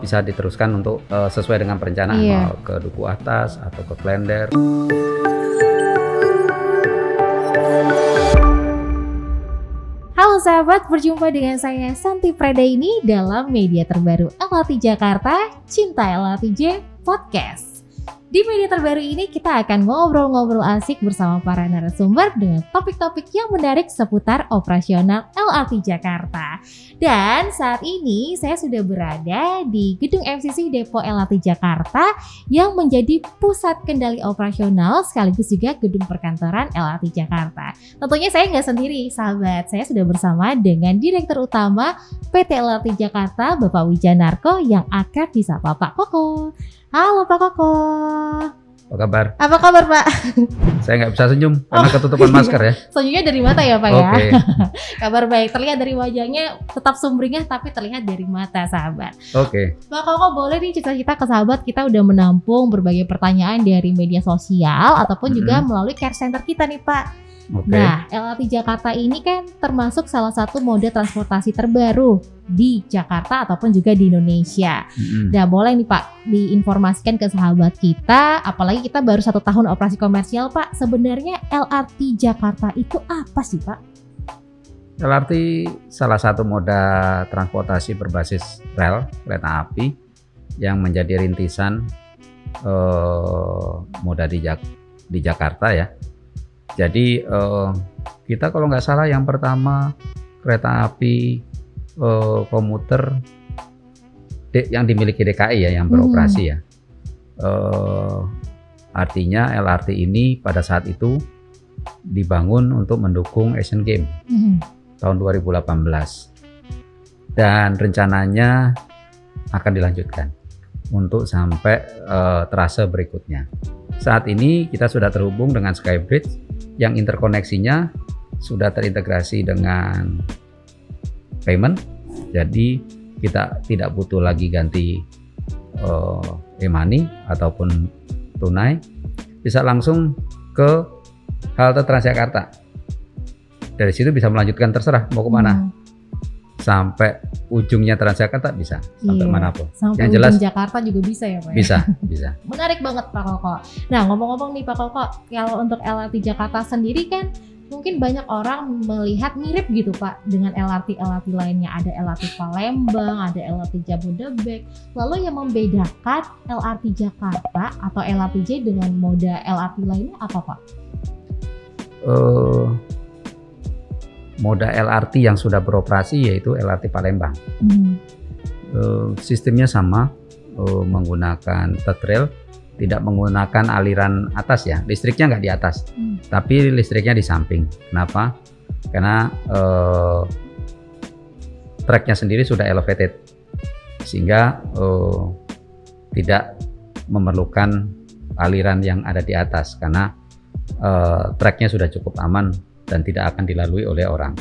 bisa diteruskan untuk sesuai dengan perencanaan, mau ke Duku Atas atau ke Klender. Halo sahabat, berjumpa dengan saya Santi Pradaini dalam media terbaru LRT Jakarta, Cinta LRTJ Podcast. Di media terbaru ini kita akan ngobrol-ngobrol asik bersama para narasumber dengan topik-topik yang menarik seputar operasional LRT Jakarta. Dan saat ini saya sudah berada di gedung MCC Depo LRT Jakarta yang menjadi pusat kendali operasional sekaligus juga gedung perkantoran LRT Jakarta. Tentunya saya nggak sendiri sahabat, saya sudah bersama dengan Direktur Utama PT LRT Jakarta Bapak Wijanarko yang akrab disapa Pak Koko. Halo Pak Koko. Apa kabar? Apa kabar Pak? Saya nggak bisa senyum karena ketutupan masker ya. Senyumnya dari mata ya Pak Oke. ya. Kabar baik, terlihat dari wajahnya tetap sumringah tapi terlihat dari mata sahabat. Oke. Pak Koko boleh nih cerita-cerita ke sahabat, kita udah menampung berbagai pertanyaan dari media sosial ataupun juga melalui care center kita nih Pak. Nah, LRT Jakarta ini kan termasuk salah satu moda transportasi terbaru di Jakarta ataupun juga di Indonesia. Nah, boleh nih Pak diinformasikan ke sahabat kita, apalagi kita baru 1 tahun operasi komersial Pak, sebenarnya LRT Jakarta itu apa sih Pak? LRT salah satu moda transportasi berbasis rel, kereta api yang menjadi rintisan moda di Jakarta ya. Jadi kita kalau nggak salah yang pertama kereta api komuter yang dimiliki DKI ya, yang beroperasi ya. Artinya LRT ini pada saat itu dibangun untuk mendukung Asian Games tahun 2018 dan rencananya akan dilanjutkan untuk sampai trase berikutnya. Saat ini kita sudah terhubung dengan Skybridge yang interkoneksinya sudah terintegrasi dengan payment, jadi kita tidak butuh lagi ganti e-money ataupun tunai, bisa langsung ke halte Transjakarta. Dari situ bisa melanjutkan, terserah mau kemana, sampai ujungnya Transjakarta bisa, sampai manapun. Sampai yang jelas Jakarta juga bisa ya Pak? Bisa. Menarik banget Pak Koko. Nah ngomong-ngomong nih Pak Koko, kalau untuk LRT Jakarta sendiri kan mungkin banyak orang melihat mirip gitu Pak dengan LRT lainnya. Ada LRT Palembang, ada LRT Jabodebek. Lalu yang membedakan LRT Jakarta atau LRTJ dengan moda LRT lainnya apa Pak? Moda LRT yang sudah beroperasi yaitu LRT Palembang. Sistemnya sama, menggunakan third rail, tidak menggunakan aliran atas ya, listriknya nggak di atas, tapi listriknya di samping. Kenapa? Karena tracknya sendiri sudah elevated, sehingga tidak memerlukan aliran yang ada di atas, karena tracknya sudah cukup aman dan tidak akan dilalui oleh orang.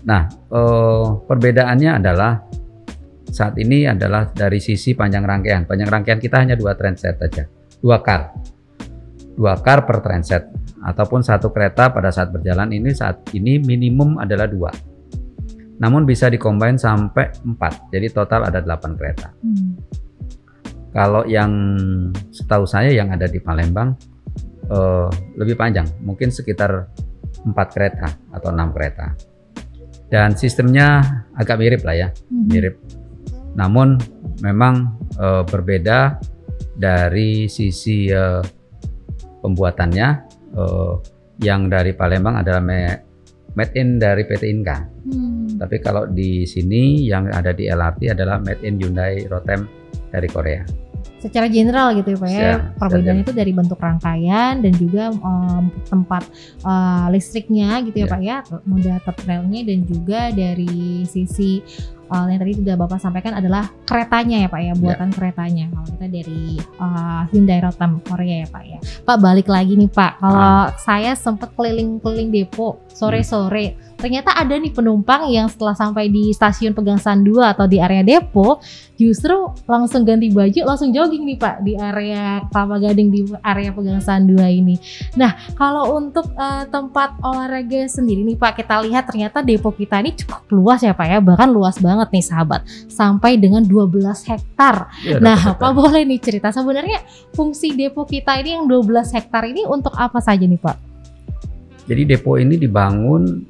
Nah, perbedaannya adalah saat ini adalah dari sisi panjang rangkaian. Panjang rangkaian kita hanya 2 transit saja, 2 car per transit, ataupun 1 kereta pada saat berjalan ini saat ini minimum adalah 2. Namun bisa dikombin sampai 4, jadi total ada 8 kereta. Kalau yang setahu saya yang ada di Palembang lebih panjang, mungkin sekitar 4 kereta atau 6 kereta, dan sistemnya agak mirip lah ya, mirip, namun memang berbeda dari sisi pembuatannya. Yang dari Palembang adalah made in dari PT Inka, tapi kalau di sini yang ada di LRT adalah made in Hyundai Rotem dari Korea. Secara general gitu ya Pak ya, perbedaan itu dari bentuk rangkaian dan juga tempat listriknya gitu ya Pak ya, moda third railnya, dan juga dari sisi yang tadi sudah Bapak sampaikan adalah keretanya ya Pak ya, buatan keretanya. Kalau kita dari Hyundai Rotem Korea ya Pak ya. Pak balik lagi nih Pak, kalau saya sempat keliling-keliling depo sore-sore, ternyata ada nih penumpang yang setelah sampai di stasiun Pegangsaan 2 atau di area depo justru langsung ganti baju, langsung jogging nih Pak di area Kelapa Gading, di area Pegangsaan 2 ini. Nah, kalau untuk tempat olahraga sendiri nih Pak, kita lihat ternyata depo kita ini cukup luas ya Pak ya, bahkan luas banget banget nih sahabat, sampai dengan 12 hektar. Ya, Nah, Pak boleh nih cerita sebenarnya fungsi depo kita ini yang 12 hektar ini untuk apa saja nih Pak? Jadi depo ini dibangun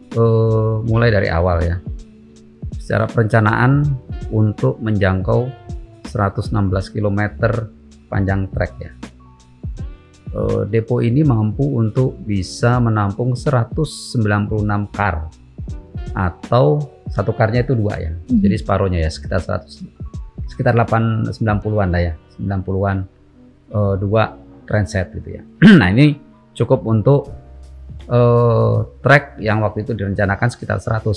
mulai dari awal ya. Secara perencanaan untuk menjangkau 116 km panjang trek ya. Depo ini mampu untuk bisa menampung 196 kar, atau satu karnya itu 2 ya. Jadi separuhnya ya sekitar 90-an lah ya, 90-an 2 transit gitu ya. Nah ini cukup untuk trek yang waktu itu direncanakan sekitar 100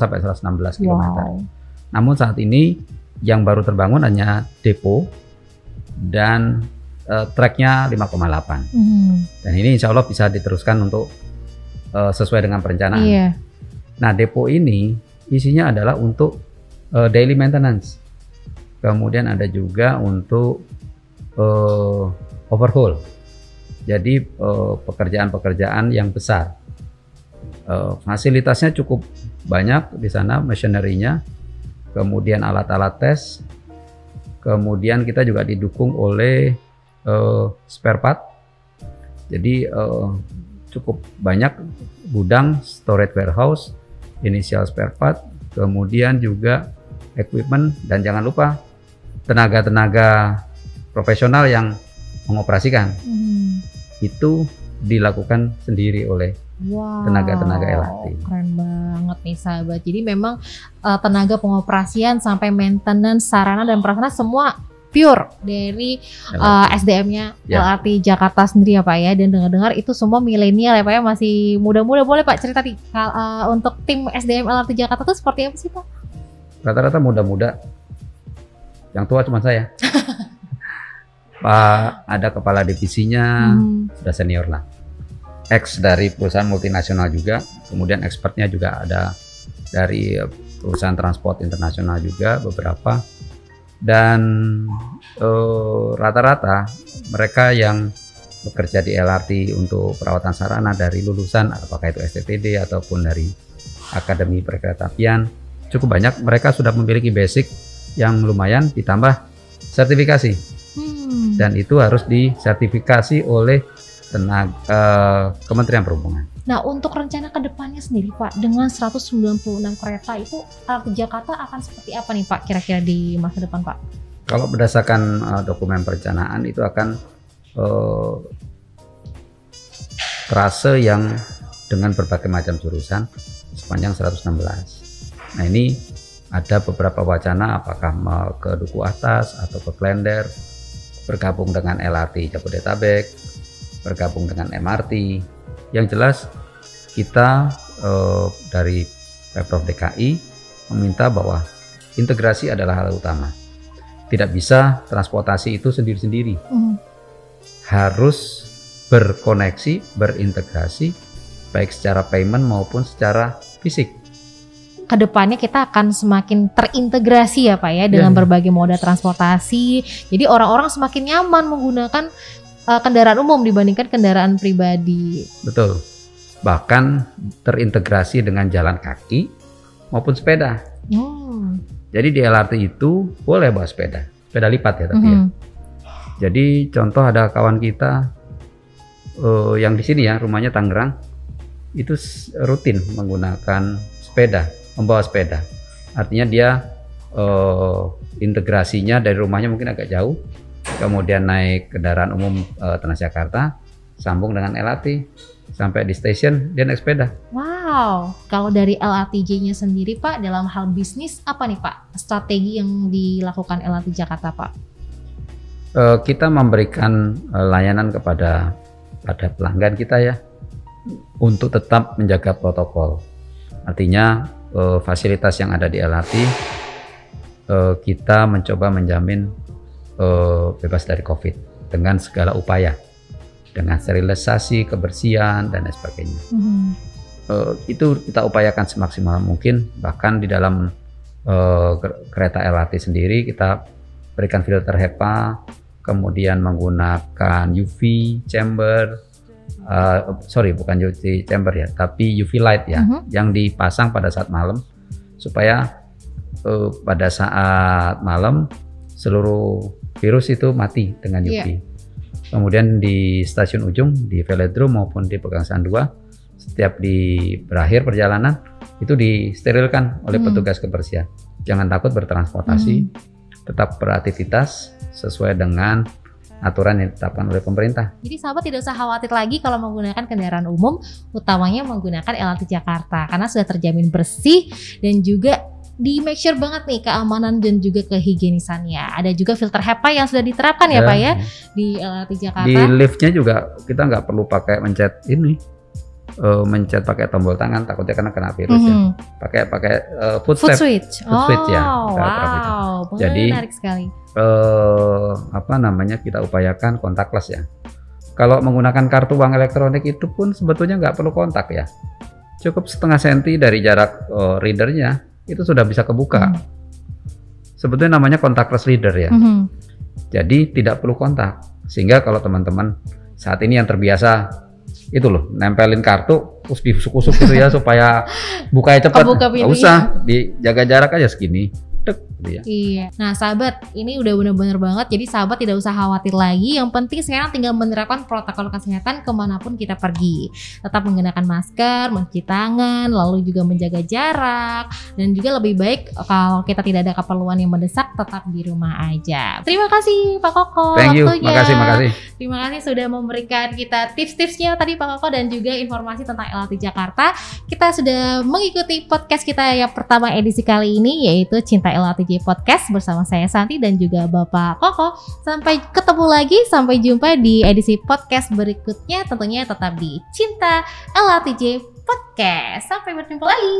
sampai 116 km. Wow. Namun saat ini yang baru terbangun hanya depo dan treknya 5,8. Dan ini insya Allah bisa diteruskan untuk sesuai dengan perencanaan. Iya. Nah depo ini isinya adalah untuk daily maintenance. Kemudian ada juga untuk overhaul. Jadi pekerjaan-pekerjaan yang besar. Fasilitasnya cukup banyak di sana, machinery-nya, kemudian alat-alat tes, kemudian kita juga didukung oleh spare part. Jadi cukup banyak gudang, storage warehouse, initial spare part, kemudian juga equipment, dan jangan lupa tenaga-tenaga profesional yang mengoperasikan. Itu dilakukan sendiri oleh tenaga-tenaga LHT. Keren banget nih sahabat. Jadi memang tenaga pengoperasian sampai maintenance, sarana dan prasarana semua pure dari SDM-nya LRT Jakarta sendiri ya Pak ya. Dan dengar-dengar itu semua milenial ya Pak ya, masih muda-muda. Boleh Pak cerita nih untuk tim SDM LRT Jakarta itu seperti apa sih Pak? Rata-rata muda-muda. Yang tua cuma saya. Pak ada kepala divisinya, sudah senior lah. Ex dari perusahaan multinasional juga, kemudian expertnya juga ada dari perusahaan transport internasional juga beberapa. Dan rata-rata mereka yang bekerja di LRT untuk perawatan sarana dari lulusan, apakah itu STTD ataupun dari Akademi Perkeretaapian, cukup banyak. Mereka sudah memiliki basic yang lumayan, ditambah sertifikasi. Dan itu harus disertifikasi oleh Kementerian Perhubungan. Nah untuk rencana ke depannya sendiri Pak, dengan 196 kereta itu LRT Jakarta akan seperti apa nih Pak kira-kira di masa depan Pak? Kalau berdasarkan dokumen perencanaan itu akan trase yang dengan berbagai macam jurusan sepanjang 116. Nah ini ada beberapa wacana apakah ke Duku Atas atau ke Klender, bergabung dengan LRT Jabodetabek, bergabung dengan MRT. Yang jelas kita dari Pemprov DKI meminta bahwa integrasi adalah hal utama. Tidak bisa transportasi itu sendiri-sendiri. Harus berkoneksi, berintegrasi, baik secara payment maupun secara fisik. Kedepannya kita akan semakin terintegrasi ya Pak ya dengan berbagai moda transportasi. Jadi orang-orang semakin nyaman menggunakan kendaraan umum dibandingkan kendaraan pribadi. Betul. Bahkan terintegrasi dengan jalan kaki maupun sepeda. Jadi di LRT itu boleh bawa sepeda lipat ya tapi ya. Jadi contoh ada kawan kita yang di sini ya, rumahnya Tangerang, itu rutin menggunakan sepeda. Membawa sepeda, artinya dia integrasinya dari rumahnya mungkin agak jauh, kemudian naik kendaraan umum Transjakarta, sambung dengan LRT, sampai di stasiun dia naik sepeda. Wow, kalau dari LRTJ-nya sendiri Pak, dalam hal bisnis apa nih Pak strategi yang dilakukan LRT Jakarta Pak? Kita memberikan layanan kepada pelanggan kita ya, untuk tetap menjaga protokol. Artinya fasilitas yang ada di LRT kita mencoba menjamin bebas dari COVID dengan segala upaya, dengan sterilisasi, kebersihan dan lain sebagainya. Itu kita upayakan semaksimal mungkin. Bahkan di dalam kereta LRT sendiri kita berikan filter HEPA, kemudian menggunakan UV chamber. Bukan UV chamber ya, tapi UV light ya, yang dipasang pada saat malam supaya pada saat malam seluruh virus itu mati dengan UV. Kemudian di stasiun ujung, di velodrome maupun di Pegangsaan 2, setiap berakhir perjalanan itu disterilkan oleh petugas kebersihan. Jangan takut bertransportasi, tetap beraktivitas sesuai dengan aturan yang ditetapkan oleh pemerintah. Jadi sahabat tidak usah khawatir lagi kalau menggunakan kendaraan umum, utamanya menggunakan LRT Jakarta karena sudah terjamin bersih dan juga di make sure banget nih keamanan dan juga kehigienisannya. Ada juga filter HEPA yang sudah diterapkan ya Pak ya di LRT Jakarta. Di liftnya juga kita nggak perlu pakai mencet mencet pakai tombol tangan, takutnya kena virus ya. Pakai foot switch ya. Wow, jadi menarik sekali. Kita upayakan kontakless ya. Kalau menggunakan kartu uang elektronik itu pun sebetulnya nggak perlu kontak ya. Cukup setengah senti dari jarak readernya itu sudah bisa kebuka. Sebetulnya namanya contactless reader ya. Jadi tidak perlu kontak. Sehingga kalau teman-teman saat ini yang terbiasa itu loh, nempelin kartu terus diusuk-usuk gitu ya supaya bukanya cepat. Nggak usah, dijaga jarak aja segini. Gitu ya. Iya. Nah sahabat, ini udah bener-bener banget. Jadi sahabat tidak usah khawatir lagi. Yang penting sekarang tinggal menerapkan protokol kesehatan kemanapun kita pergi. Tetap menggunakan masker, mencuci tangan, lalu juga menjaga jarak. Dan juga lebih baik kalau kita tidak ada keperluan yang mendesak, tetap di rumah aja. Terima kasih Pak Koko. Thank you. Waktunya. Makasih. Terima kasih sudah memberikan kita tips-tipsnya tadi Pak Koko dan juga informasi tentang LRT Jakarta. Kita sudah mengikuti podcast kita yang pertama edisi kali ini, yaitu Cinta LRTJ Podcast bersama saya Santi dan juga Bapak Koko. Sampai ketemu lagi, sampai jumpa di edisi podcast berikutnya, tentunya tetap di Cinta LRTJ Podcast. Sampai berjumpa lagi.